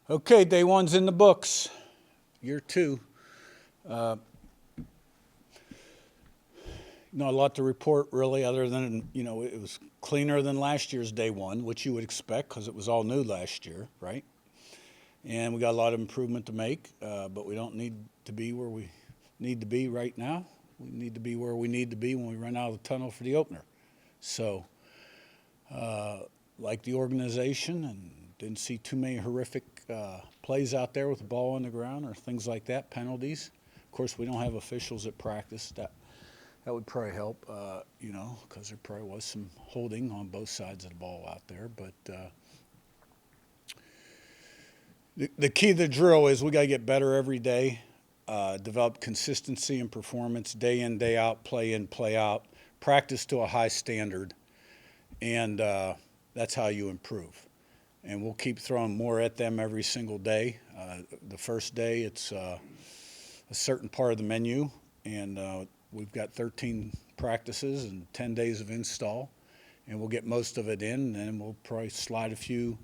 Okay, day one's in the books. Year two. Not a lot to report really, other than it was cleaner than last year's day one, which you would expect because it was all new last year, right? And we got a lot of improvement to make, but we don't need to be where we need to be right now. We need to be where we need to be when we run out of the tunnel for the opener. So, like the organization, and didn't see too many horrific plays out there with the ball on the ground or things like that, penalties. Of course, we don't have officials at practice. That would probably help, because there probably was some holding on both sides of the ball out there. But the key to the drill is we got to get better every day, develop consistency and performance day in, day out, play in, play out, practice to a high standard, and that's how you improve. And we'll keep throwing more at them every single day. The first day, it's a certain part of the menu, and we've got 13 practices and 10 days of install, and we'll get most of it in, and then we'll probably slide a few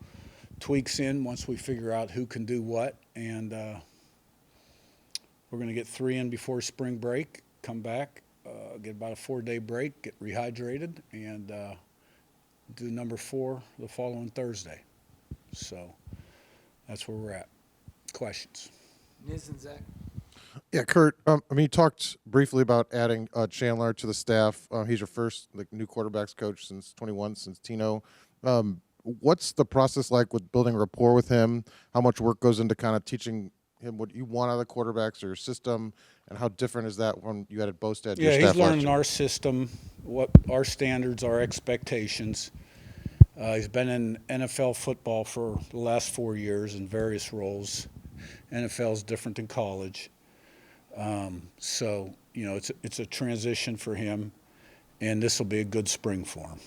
tweaks in once we figure out who can do what. And we're going to get 3 in before spring break, come back, get about a 4-day break, get rehydrated, and do number 4 the following Thursday. So that's where we're at. Questions? Niz and Zach. Yeah, Curt. You talked briefly about adding Chandler to the staff. He's your first new quarterbacks coach since 21, since Tino. What's the process like with building rapport with him? How much work goes into kind of teaching him what you want out of the quarterbacks or your system, and how different is that when you added Bostad to your Yeah, staff he's learning last year? our system, what our standards, our expectations. He's been in NFL football for the last 4 years in various roles. NFL is different than college. So, it's a transition for him, and this will be a good spring for him.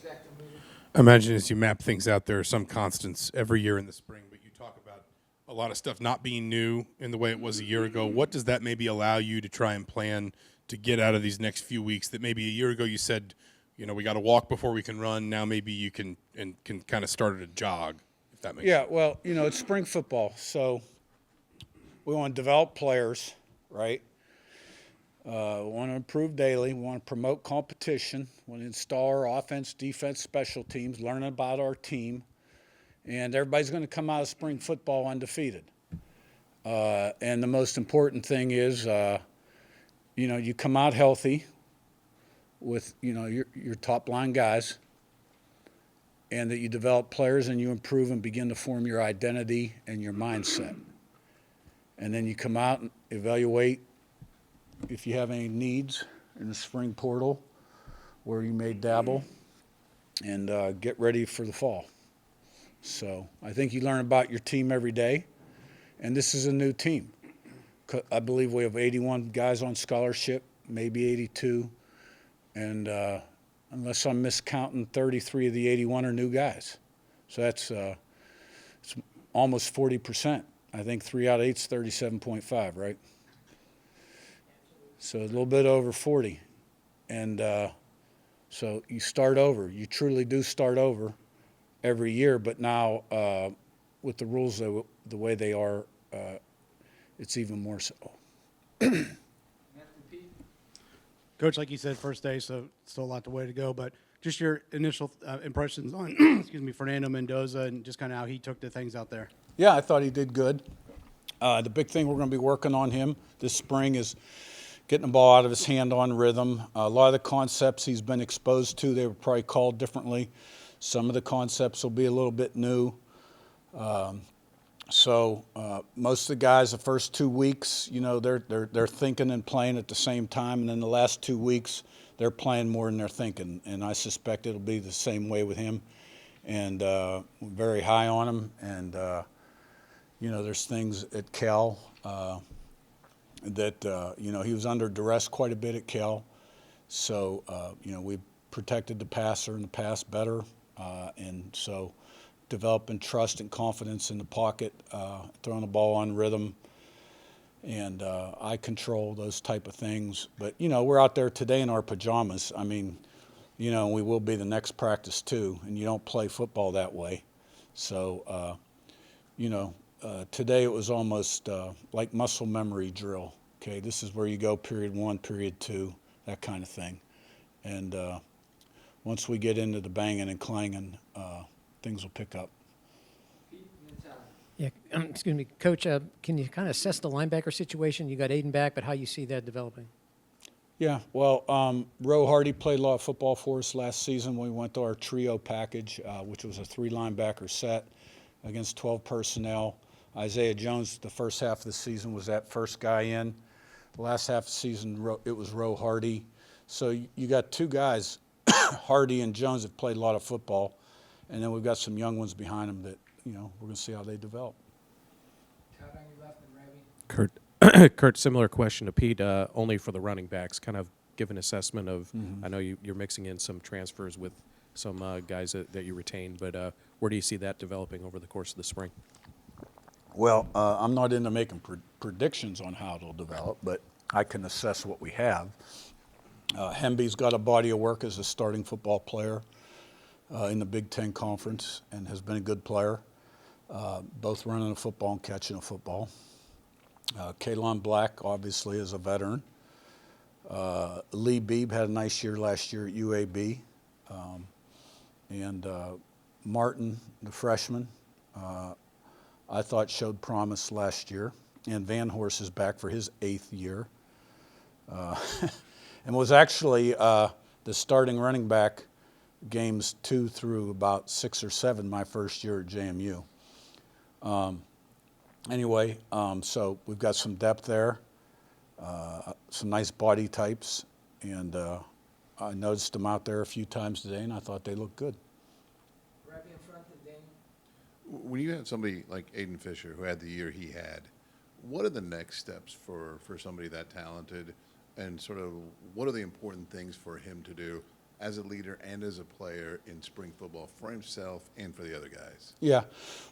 Zach and Movie. I imagine as you map things out, there are some constants every year in the spring, but you talk about a lot of stuff not being new in the way it was a year ago. What does that maybe allow you to try and plan to get out of these next few weeks that maybe a year ago you said, we got to walk before we can run. Now maybe you can kind of start at a jog, if that makes sense. Yeah, well, it's spring football, so we want to develop players, right? We want to improve daily. We want to promote competition. We want to install our offense, defense, special teams, learn about our team. And everybody's going to come out of spring football undefeated. And the most important thing is, you come out healthy with, your top line guys, and that you develop players and you improve and begin to form your identity and your mindset. And then you come out and evaluate if you have any needs in the spring portal where you may dabble, and get ready for the fall. So I think you learn about your team every day, and this is a new team. I believe we have 81 guys on scholarship, maybe 82, and unless I'm miscounting, 33 of the 81 are new guys. So that's it's almost 40%. I think 3 out of 8 is 37.5, right? So a little bit over 40. And so you start over. You truly do start over every year, but now with the rules the way they are, it's even more so. Coach, like you said, first day, so still a lot to way to go. But just your initial impressions on, Fernando Mendoza and just kind of how he took the things out there. Yeah, I thought he did good. The big thing we're going to be working on him this spring is getting the ball out of his hand on rhythm. A lot of the concepts he's been exposed to, they were probably called differently. Some of the concepts will be a little bit new. So most of the guys, the first 2 weeks, they're thinking and playing at the same time, and then the last 2 weeks, they're playing more than they're thinking. And I suspect it'll be the same way with him. And we're very high on him. And there's things at Cal that he was under duress quite a bit at Cal. So we protected the passer in the pass better, and so developing trust and confidence in the pocket, throwing the ball on rhythm, and eye control, those type of things. But, we're out there today in our pajamas. I mean, we will be the next practice too, and you don't play football that way. So Today it was almost like muscle memory drill. Okay, this is where you go period 1, period 2, that kind of thing. And once we get into the banging and clanging, things will pick up. Pete Natalia. Yeah, excuse me, Coach. Can you kind of assess the linebacker situation? You got Aiden back, but how you see that developing? Yeah, well, Roe Hardy played a lot of football for us last season when we went to our trio package, which was a 3-linebacker set against 12 personnel. Isaiah Jones, the first half of the season, was that first guy in. The last half of the season, it was Roe Hardy. So you got 2 guys, Hardy and Jones, that played a lot of football, and then we've got some young ones behind them that, we're going to see how they develop. Todd on your left and Ravi. Kurt, similar question to Pete, only for the running backs. Kind of give an assessment of, I know you're mixing in some transfers with some guys that you retained, but where do you see that developing over the course of the spring? Well, I'm not into making predictions on how it'll develop, but I can assess what we have. Hemby's got a body of work as a starting football player in the Big Ten Conference and has been a good player, both running a football and catching a football. Kalon Black, obviously, is a veteran. Lee Beebe had a nice year last year at UAB. And Martin, the freshman, I thought showed promise last year. And Van Horst is back for his 8th year. And was actually the starting running back games 2 through about 6 or 7 my first year at JMU. Anyway, so we've got some depth there, some nice body types, and I noticed them out there a few times today, and I thought they looked good. Ravi in front and Daniel. When you have somebody like Aiden Fisher, who had the year he had, what are the next steps for somebody that talented, and sort of what are the important things for him to do as a leader and as a player in spring football for himself and for the other guys? Yeah.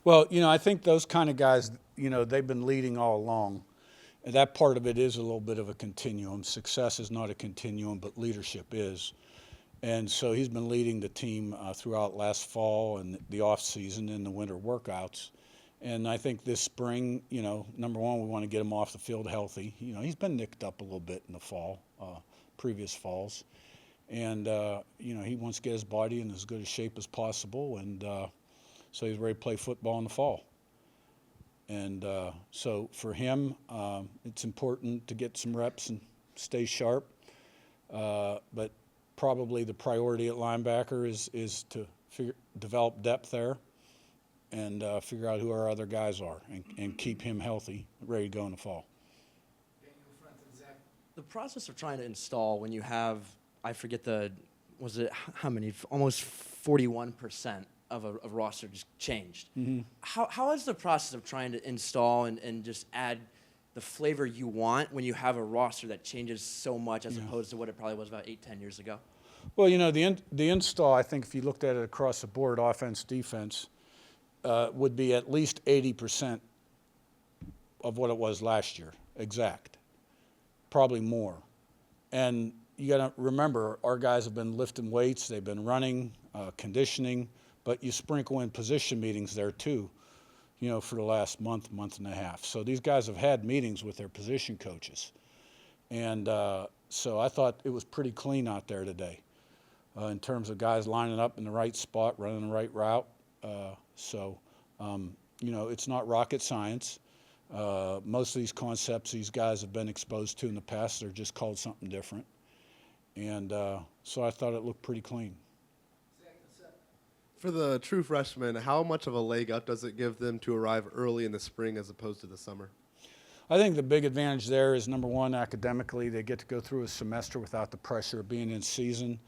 Well, I think those kind of guys, they've been leading all along. And that part of it is a little bit of a continuum. Success is not a continuum, but leadership is. And so he's been leading the team throughout last fall and the off season and the winter workouts. And I think this spring, number one, we want to get him off the field healthy. He's been nicked up a little bit in the fall, previous falls. And, he wants to get his body in as good a shape as possible. And so he's ready to play football in the fall. And so for him, it's important to get some reps and stay sharp. But probably the priority at linebacker is to develop depth there and figure out who our other guys are and keep him healthy, ready to go in the fall. Daniel in front and Zach. The process of trying to install when you have, I forget how many, almost 41% of a roster just changed. Mm-hmm. How is the process of trying to install and just add the flavor you want when you have a roster that changes so much as opposed to what it probably was about 8-10 years ago? Well, the install, I think if you looked at it across the board, offense, defense, would be at least 80% of what it was last year, exact. Probably more. And you got to remember, our guys have been lifting weights, they've been running, conditioning, but you sprinkle in position meetings there too, for the last month and a half. So these guys have had meetings with their position coaches. And so I thought it was pretty clean out there today in terms of guys lining up in the right spot, running the right route. It's not rocket science. Most of these concepts these guys have been exposed to in the past, they're just called something different. And so I thought it looked pretty clean. For the true freshmen, how much of a leg up does it give them to arrive early in the spring as opposed to the summer? I think the big advantage there is, number one, academically, they get to go through a semester without the pressure of being in season.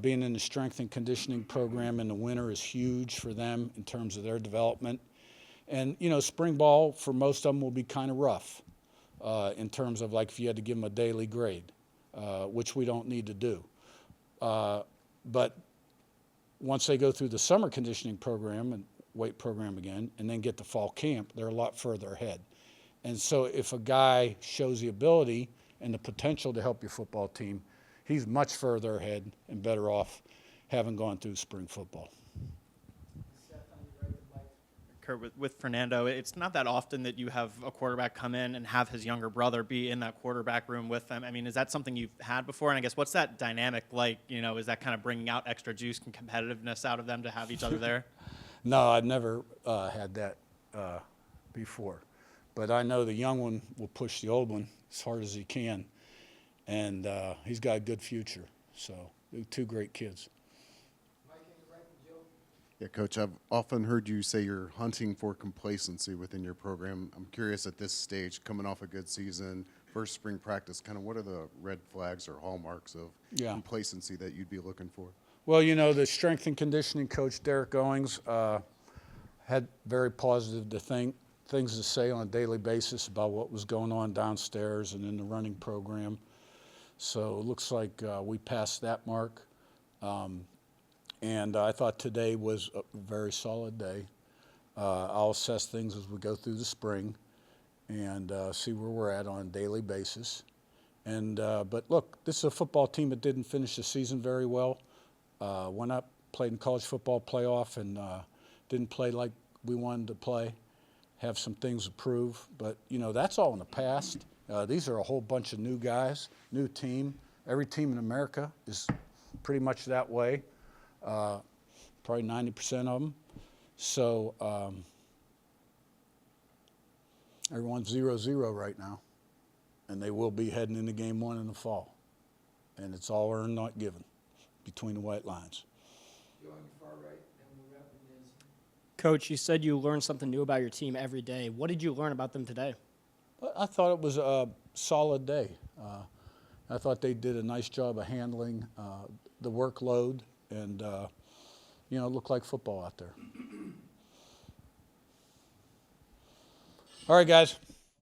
Being in the strength and conditioning program in the winter is huge for them in terms of their development. And, spring ball for most of them will be kind of rough in terms of like if you had to give them a daily grade, which we don't need to do. But once they go through the summer conditioning program and weight program again and then get to fall camp, they're a lot further ahead. And so if a guy shows the ability and the potential to help your football team, he's much further ahead and better off having gone through spring football. Seth on your right and Mike. Kurt, with Fernando, it's not that often that you have a quarterback come in and have his younger brother be in that quarterback room with them. I mean, is that something you've had before? And I guess what's that dynamic like? You know, is that kind of bringing out extra juice and competitiveness out of them to have each other there? No, I'd never had that before. But I know the young one will push the old one as hard as he can. And he's got a good future. So they're two great kids. Mike, in the right with Joe. Yeah, Coach, I've often heard you say you're hunting for complacency within your program. I'm curious at this stage, coming off a good season, first spring practice, kind of what are the red flags or hallmarks of complacency that you'd be looking for? Well, you know, the strength and conditioning coach, Derek Owings, had very positive things to say on a daily basis about what was going on downstairs and in the running program. So it looks like we passed that mark. And I thought today was a very solid day. I'll assess things as we go through the spring and see where we're at on a daily basis. And but look, this is a football team that didn't finish the season very well. Went up, played in college football playoff, and didn't play like we wanted to play. Have some things to prove, but you know that's all in the past. These are a whole bunch of new guys, new team. Every team in America is pretty much that way. Probably 90% of them. So everyone's 0-0 right now, and they will be heading into game one in the fall. And it's all earned, not given, between the white lines. Joe on your far right, and we'll wrap with Liz. Coach, you said you learn something new about your team every day. What did you learn about them today? I thought it was a solid day. I thought they did a nice job of handling the workload, and you know, it looked like football out there. All right, guys.